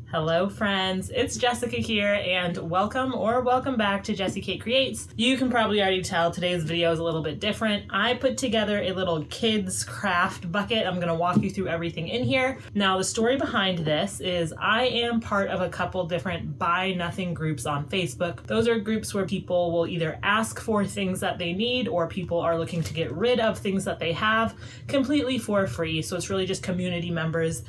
Hello friends, it's Jessica here and welcome back to Jessie Kate Creates. You can probably already tell today's video is a little bit different. I put together a little kids craft bucket. I'm going to walk you through everything in here. Now the story behind this is I am part of a couple different buy nothing groups on Facebook. Those are groups where people will either ask for things that they need or people are looking to get rid of things that they have completely for free. So it's really just community members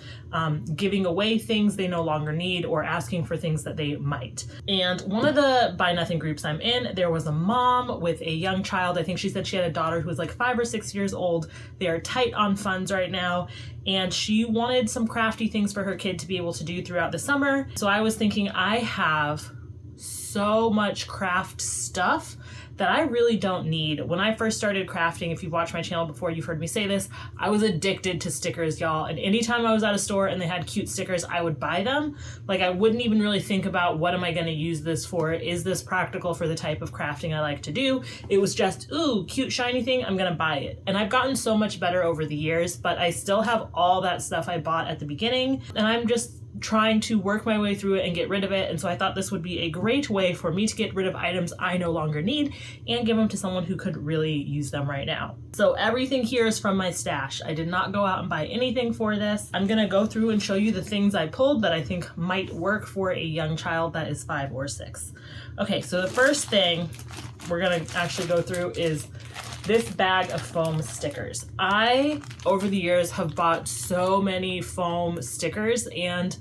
giving away things they no longer need or asking for things that they might. And one of the buy nothing groups I'm in, there was a mom with a young child. I think she said she had a daughter who was like 5 or 6 years old. They are tight on funds right now, and she wanted some crafty things for her kid to be able to do throughout the summer. So I was thinking, I have so much craft stuff that I really don't need. When I first started crafting, if you've watched my channel before, you've heard me say this, I was addicted to stickers, y'all. And anytime I was at a store and they had cute stickers, I would buy them. Like, I wouldn't even really think about, what am I gonna use this for? Is this practical for the type of crafting I like to do? It was just, ooh, cute shiny thing, I'm gonna buy it. And I've gotten so much better over the years, but I still have all that stuff I bought at the beginning, and I'm just trying to work my way through it and get rid of it. And so I thought this would be a great way for me to get rid of items I no longer need and give them to someone who could really use them right now. So everything here is from my stash. I did not go out and buy anything for this. I'm gonna go through and show you the things I pulled that I think might work for a young child that is 5 or 6. Okay, so the first thing we're gonna actually go through is this bag of foam stickers. I, over the years, have bought so many foam stickers, and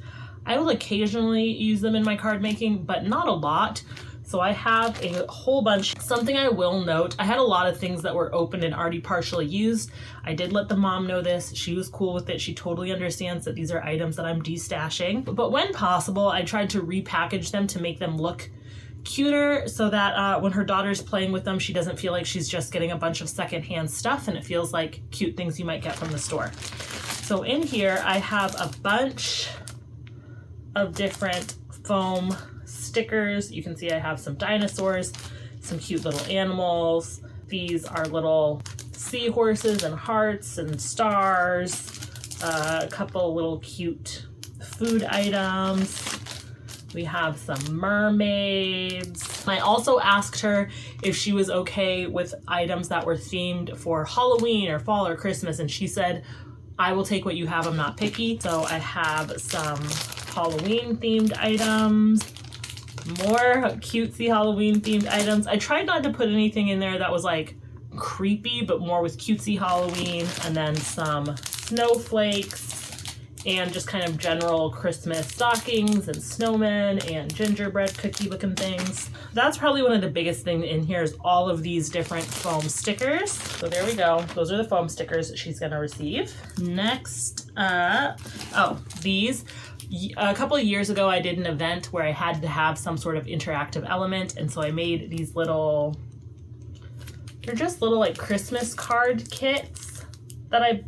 I will occasionally use them in my card making, but not a lot. So I have a whole bunch. Something I will note, I had a lot of things that were opened and already partially used. I did let the mom know this. She was cool with it. She totally understands that these are items that I'm destashing. But when possible, I tried to repackage them to make them look cuter, so that when her daughter's playing with them, she doesn't feel like she's just getting a bunch of secondhand stuff, and it feels like cute things you might get from the store. So in here I have a bunch of different foam stickers. You can see I have some dinosaurs, some cute little animals. These are little seahorses and hearts and stars, a couple little cute food items. We have some mermaids. I also asked her if she was okay with items that were themed for Halloween or fall or Christmas, and she said, I will take what you have, I'm not picky. So I have some Halloween themed items, more cutesy Halloween themed items. I tried not to put anything in there that was like creepy, but more with cutesy Halloween, and then some snowflakes, and just kind of general Christmas stockings and snowmen and gingerbread cookie looking things. That's probably one of the biggest things in here is all of these different foam stickers. So there we go. Those are the foam stickers she's gonna receive. Next up, these. A couple of years ago, I did an event where I had to have some sort of interactive element, and so I made these little, they're just little like Christmas card kits that I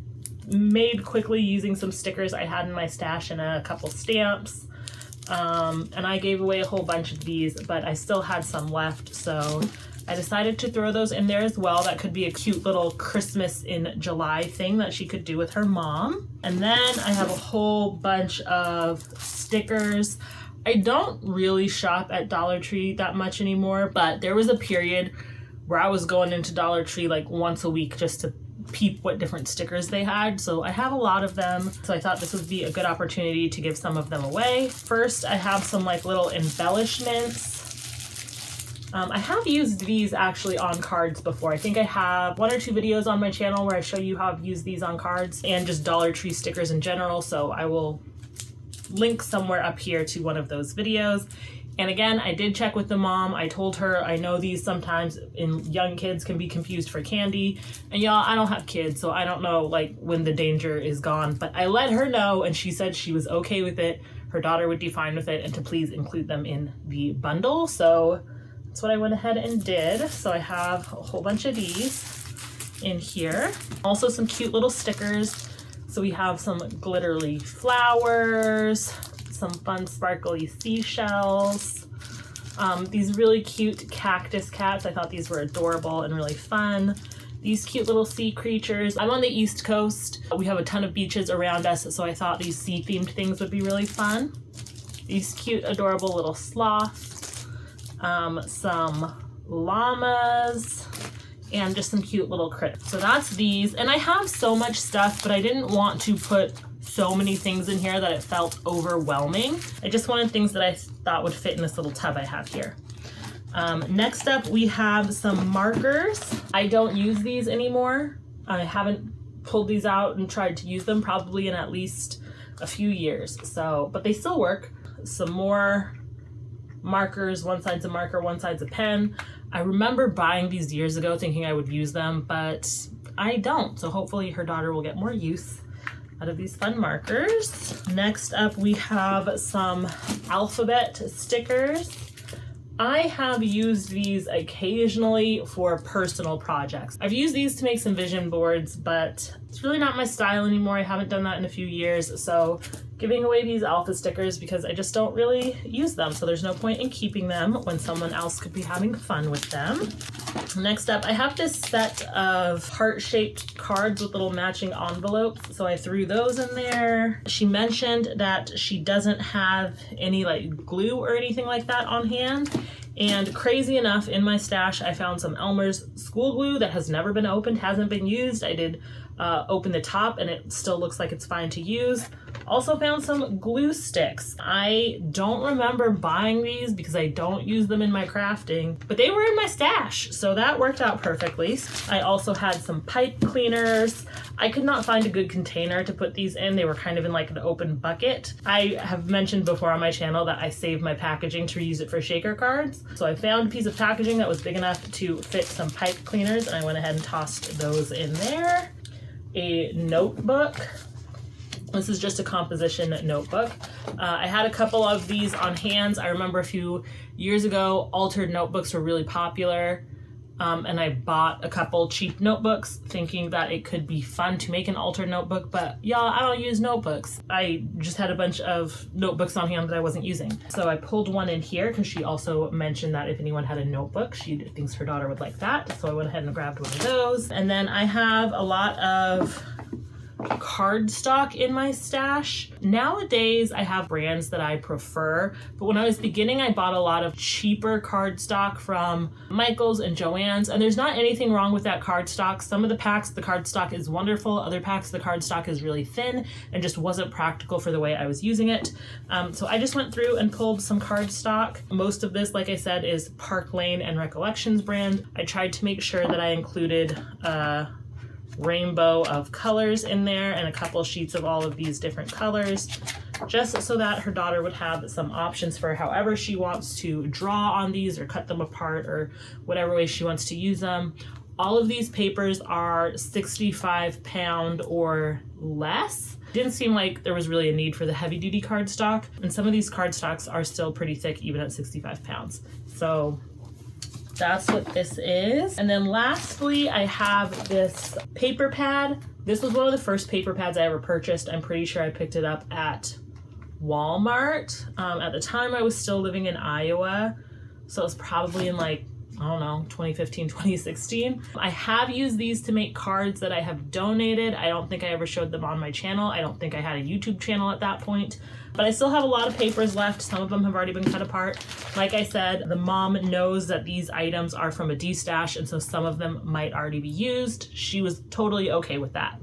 made quickly using some stickers I had in my stash and a couple stamps. And I gave away a whole bunch of these, but I still had some left, so I decided to throw those in there as well. That could be a cute little Christmas in July thing that she could do with her mom. And then I have a whole bunch of stickers. I don't really shop at Dollar Tree that much anymore, but there was a period where I was going into Dollar Tree like once a week just to peep what different stickers they had. So I have a lot of them, so I thought this would be a good opportunity to give some of them away. First, I have some like little embellishments. I have used these actually on cards before. I think I have 1 or 2 videos on my channel where I show you how I've used these on cards and just Dollar Tree stickers in general, so I will link somewhere up here to one of those videos. And again, I did check with the mom. I told her I know these sometimes in young kids can be confused for candy. And y'all, I don't have kids, so I don't know like when the danger is gone. But I let her know, and she said she was okay with it. Her daughter would be fine with it, and to please include them in the bundle. So that's what I went ahead and did. So I have a whole bunch of these in here. Also some cute little stickers. So we have some glittery flowers, some fun sparkly seashells, these really cute cactus cats. I thought these were adorable and really fun. These cute little sea creatures. I'm on the East Coast. We have a ton of beaches around us, so I thought these sea themed things would be really fun. these cute, adorable little sloths, some llamas, and just some cute little critters. So that's these. And I have so much stuff, but I didn't want to put so many things in here that it felt overwhelming. I just wanted things that I thought would fit in this little tub I have here. Next up, we have some markers. I don't use these anymore. I haven't pulled these out and tried to use them probably in at least a few years. So, but they still work. Some more markers. One side's a marker, one side's a pen. I remember buying these years ago thinking I would use them, but I don't. So hopefully her daughter will get more use out of these fun markers. Next up, we have some alphabet stickers. I have used these occasionally for personal projects. I've used these to make some vision boards, but it's really not my style anymore. I haven't done that in a few years, so giving away these alpha stickers because I just don't really use them, so there's no point in keeping them when someone else could be having fun with them. Next up, I have this set of heart-shaped cards with little matching envelopes, so I threw those in there. She mentioned that she doesn't have any like glue or anything like that on hand. And crazy enough, in my stash, I found some Elmer's school glue that has never been opened, hasn't been used. I did open the top and it still looks like it's fine to use. Also found some glue sticks. I don't remember buying these because I don't use them in my crafting, but they were in my stash, so that worked out perfectly. I also had some pipe cleaners. I could not find a good container to put these in. They were kind of in like an open bucket. I have mentioned before on my channel that I save my packaging to reuse it for shaker cards. So I found a piece of packaging that was big enough to fit some pipe cleaners, and I went ahead and tossed those in there. A notebook. This is just a composition notebook. I had a couple of these on hands. I remember a few years ago, altered notebooks were really popular. And I bought a couple cheap notebooks thinking that it could be fun to make an altered notebook, but y'all, I don't use notebooks. I just had a bunch of notebooks on hand that I wasn't using. So I pulled one in here because she also mentioned that if anyone had a notebook, she thinks her daughter would like that. So I went ahead and grabbed one of those. And then I have a lot of cardstock in my stash. Nowadays, I have brands that I prefer, but when I was beginning, I bought a lot of cheaper cardstock from Michael's and Joann's, and there's not anything wrong with that cardstock. Some of the packs, the cardstock is wonderful. Other packs, the cardstock is really thin and just wasn't practical for the way I was using it. So I just went through and pulled some cardstock. Most of this, like I said, is Park Lane and Recollections brand. I tried to make sure that I included rainbow of colors in there and a couple sheets of all of these different colors, just so that her daughter would have some options for however she wants to draw on these or cut them apart or whatever way she wants to use them. All of these papers are 65 pound or less. Didn't seem like there was really a need for the heavy duty cardstock, and some of these cardstocks are still pretty thick even at 65 pounds. So that's what this is. And then lastly, I have this paper pad. This was one of the first paper pads I ever purchased. I'm pretty sure I picked it up at Walmart. At the time, I was still living in Iowa, so it was probably in like, I don't know, 2015, 2016. I have used these to make cards that I have donated. I don't think I ever showed them on my channel. I don't think I had a YouTube channel at that point, but I still have a lot of papers left. Some of them have already been cut apart. Like I said, the mom knows that these items are from a Destash, and so some of them might already be used. She was totally okay with that.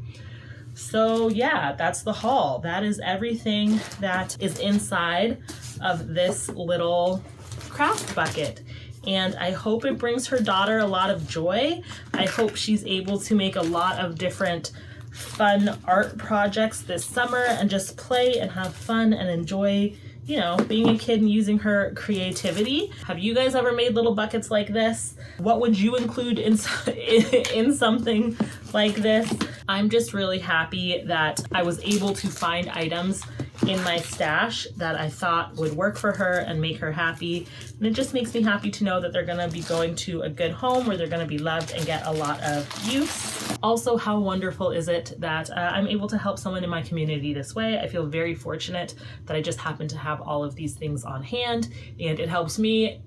So yeah, that's the haul. That is everything that is inside of this little craft bucket. And I hope it brings her daughter a lot of joy. I hope she's able to make a lot of different fun art projects this summer and just play and have fun and enjoy, you know, being a kid and using her creativity. Have you guys ever made little buckets like this? What would you include in something like this? I'm just really happy that I was able to find items in my stash that I thought would work for her and make her happy. And it just makes me happy to know that they're gonna be going to a good home where they're gonna be loved and get a lot of use. Also, how wonderful is it that I'm able to help someone in my community this way? I feel very fortunate that I just happen to have all of these things on hand, and it helps me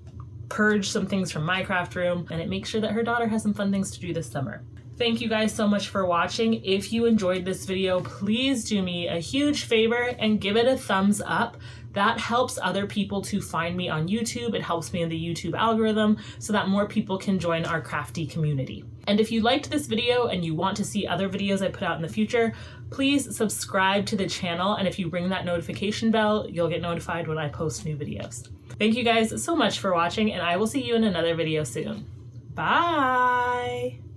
purge some things from my craft room, and it makes sure that her daughter has some fun things to do this summer. Thank you guys so much for watching. If you enjoyed this video, please do me a huge favor and give it a thumbs up. That helps other people to find me on YouTube. It helps me in the YouTube algorithm so that more people can join our crafty community. And if you liked this video and you want to see other videos I put out in the future, please subscribe to the channel. And if you ring that notification bell, you'll get notified when I post new videos. Thank you guys so much for watching, and I will see you in another video soon. Bye!